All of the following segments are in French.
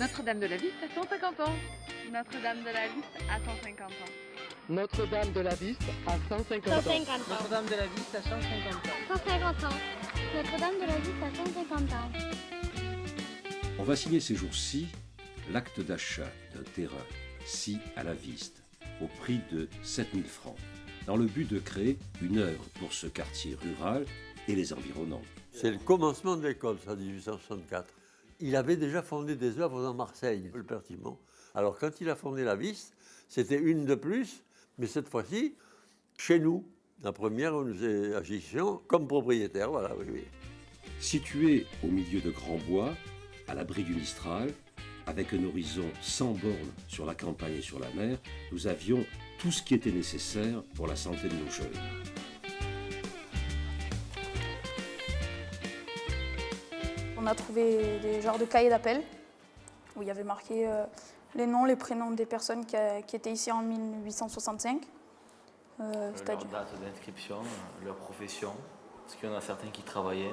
Notre-Dame de la Viste a 150 ans. Notre-Dame de la Viste a 150 ans. Notre-Dame de la Viste a 150 ans. 150 ans. Notre-Dame de la Viste a 150 ans. 150 ans. Notre-Dame de la Viste a 150 ans. On va signer ces jours-ci l'acte d'achat d'un terrain, ci à la Viste, au prix de 7 000 francs, dans le but de créer une œuvre pour ce quartier rural et les environnants. C'est le commencement de l'école, ça, en 1864. Il avait déjà fondé des œuvres dans Marseille, le Père Timon. Alors quand il a fondé la Viste, c'était une de plus, mais cette fois-ci, chez nous. La première, nous agissions comme propriétaires, voilà, oui, oui. Situé au milieu de grands bois, à l'abri du Mistral, avec un horizon sans bornes sur la campagne et sur la mer, nous avions tout ce qui était nécessaire pour la santé de nos jeunes. On a trouvé des genres de cahiers d'appel où il y avait marqué les noms, les prénoms des personnes qui étaient ici en 1865. Leur date d'inscription, leur profession, parce qu'il y en a certains qui travaillaient.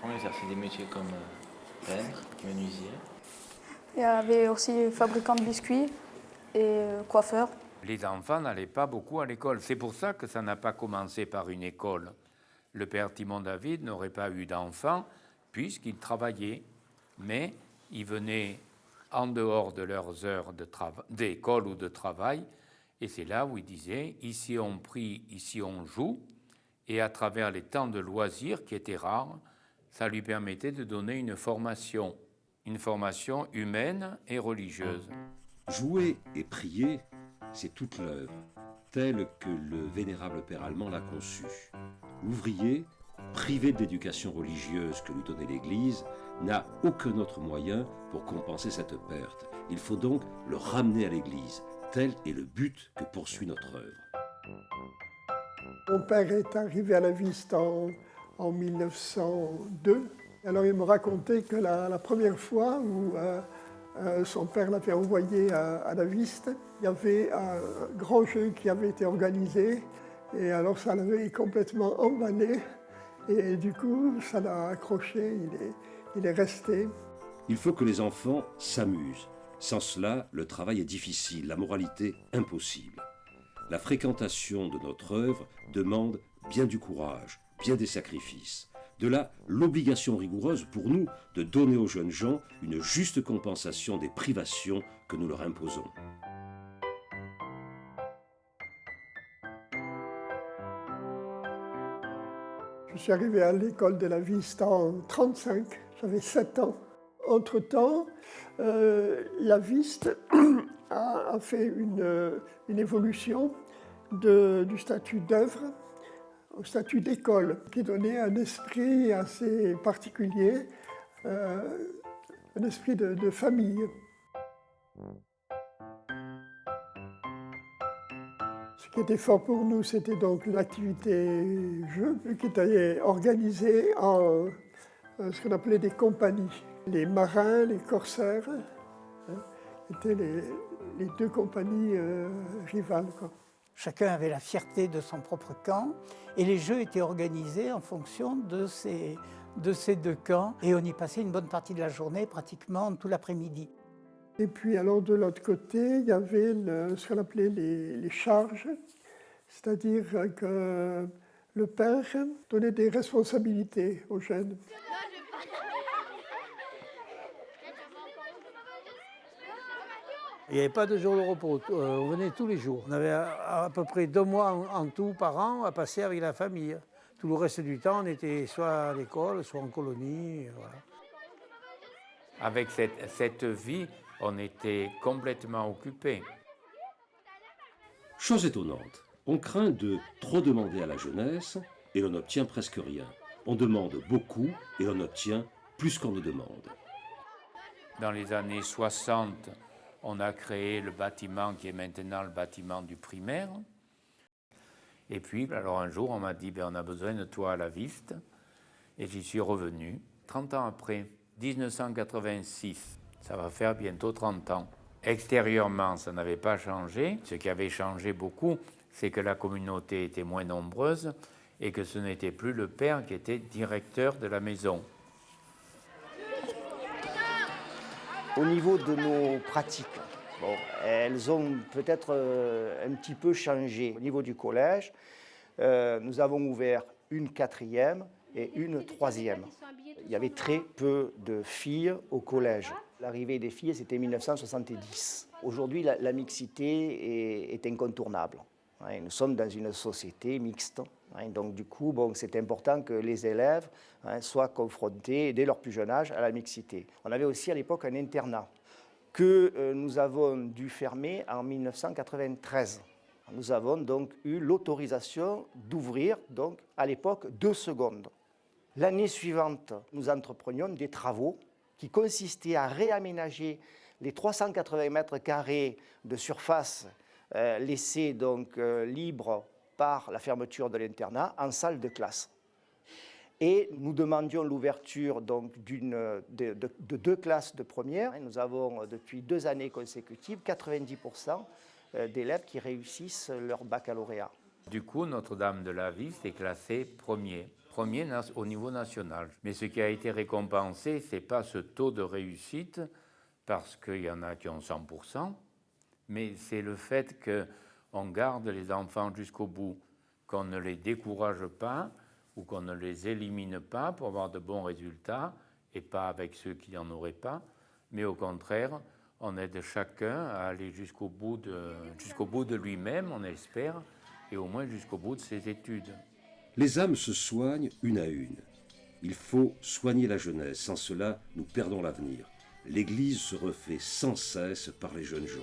On exerçait des métiers comme peintre, menuisier. Il y avait aussi fabricants de biscuits et coiffeurs. Les enfants n'allaient pas beaucoup à l'école. C'est pour ça que ça n'a pas commencé par une école. Le père Timon David n'aurait pas eu d'enfants puisqu'il travaillait, mais ils venaient en dehors de leurs heures d'école ou de travail, et c'est là où il disait « ici on prie, ici on joue », et à travers les temps de loisirs qui étaient rares, ça lui permettait de donner une formation humaine et religieuse. Jouer et prier, c'est toute l'œuvre, telle que le vénérable père allemand l'a conçue. L'ouvrier, privé de l'éducation religieuse que lui donnait l'Église, n'a aucun autre moyen pour compenser cette perte. Il faut donc le ramener à l'Église. Tel est le but que poursuit notre œuvre. Mon père est arrivé à la Viste en 1902. Alors il me racontait que la première fois où son père l'avait envoyé à la Viste, il y avait un grand jeu qui avait été organisé. Et alors ça l'avait complètement emballé. Et du coup, ça l'a accroché, il est resté. Il faut que les enfants s'amusent. Sans cela, le travail est difficile, la moralité impossible. La fréquentation de notre œuvre demande bien du courage, bien des sacrifices. De là, l'obligation rigoureuse pour nous de donner aux jeunes gens une juste compensation des privations que nous leur imposons. Je suis arrivé à l'école de la Viste en 1935, j'avais 7 ans. Entre-temps, la Viste a fait une évolution du statut d'œuvre au statut d'école, qui donnait un esprit assez particulier, un esprit de famille. Ce qui était fort pour nous, c'était donc l'activité jeu, qui était organisée en ce qu'on appelait des compagnies. Les marins, les corsaires, étaient les deux compagnies rivales, quoi. Chacun avait la fierté de son propre camp et les jeux étaient organisés en fonction de ces deux camps. Et on y passait une bonne partie de la journée, pratiquement tout l'après-midi. Et puis alors de l'autre côté, il y avait ce qu'on appelait les charges, c'est-à-dire que le père donnait des responsabilités aux jeunes. Il n'y avait pas de jour de repos, on venait tous les jours. On avait à peu près 2 mois en tout par an à passer avec la famille. Tout le reste du temps, on était soit à l'école, soit en colonie. Voilà. Avec cette vie, on était complètement occupés. Chose étonnante, on craint de trop demander à la jeunesse et l'on n'obtient presque rien. On demande beaucoup et l'on obtient plus qu'on ne demande. Dans les années 60, on a créé le bâtiment qui est maintenant le bâtiment du primaire. Et puis, alors un jour, on m'a dit, on a besoin de toi à la Viste. Et j'y suis revenu. 30 ans après, 1986, ça va faire bientôt 30 ans. Extérieurement, ça n'avait pas changé. Ce qui avait changé beaucoup, c'est que la communauté était moins nombreuse et que ce n'était plus le père qui était directeur de la maison. Au niveau de nos pratiques, bon, elles ont peut-être un petit peu changé. Au niveau du collège, nous avons ouvert une 4e et une 3e. Il y avait très peu de filles au collège. L'arrivée des filles, c'était 1970. Aujourd'hui, la mixité est incontournable. Nous sommes dans une société mixte. Donc du coup, bon, c'est important que les élèves soient confrontés, dès leur plus jeune âge, à la mixité. On avait aussi à l'époque un internat que nous avons dû fermer en 1993. Nous avons donc eu l'autorisation d'ouvrir, donc, à l'époque, 2 secondes. L'année suivante, nous entreprenions des travaux qui consistaient à réaménager les 380 mètres carrés de surface laissés donc libres par la fermeture de l'internat en salle de classe. Et nous demandions l'ouverture donc de 2 classes de première. Et nous avons depuis 2 années consécutives 90% d'élèves qui réussissent leur baccalauréat. Du coup, Notre-Dame de la Viste est classée premier au niveau national. Mais ce qui a été récompensé, ce n'est pas ce taux de réussite, parce qu'il y en a qui ont 100%, mais c'est le fait qu'on garde les enfants jusqu'au bout, qu'on ne les décourage pas ou qu'on ne les élimine pas pour avoir de bons résultats, et pas avec ceux qui n'en auraient pas, mais au contraire, on aide chacun à aller jusqu'au bout de lui-même, on espère, et au moins jusqu'au bout de ses études. Les âmes se soignent une à une. Il faut soigner la jeunesse, sans cela, nous perdons l'avenir. L'Église se refait sans cesse par les jeunes gens.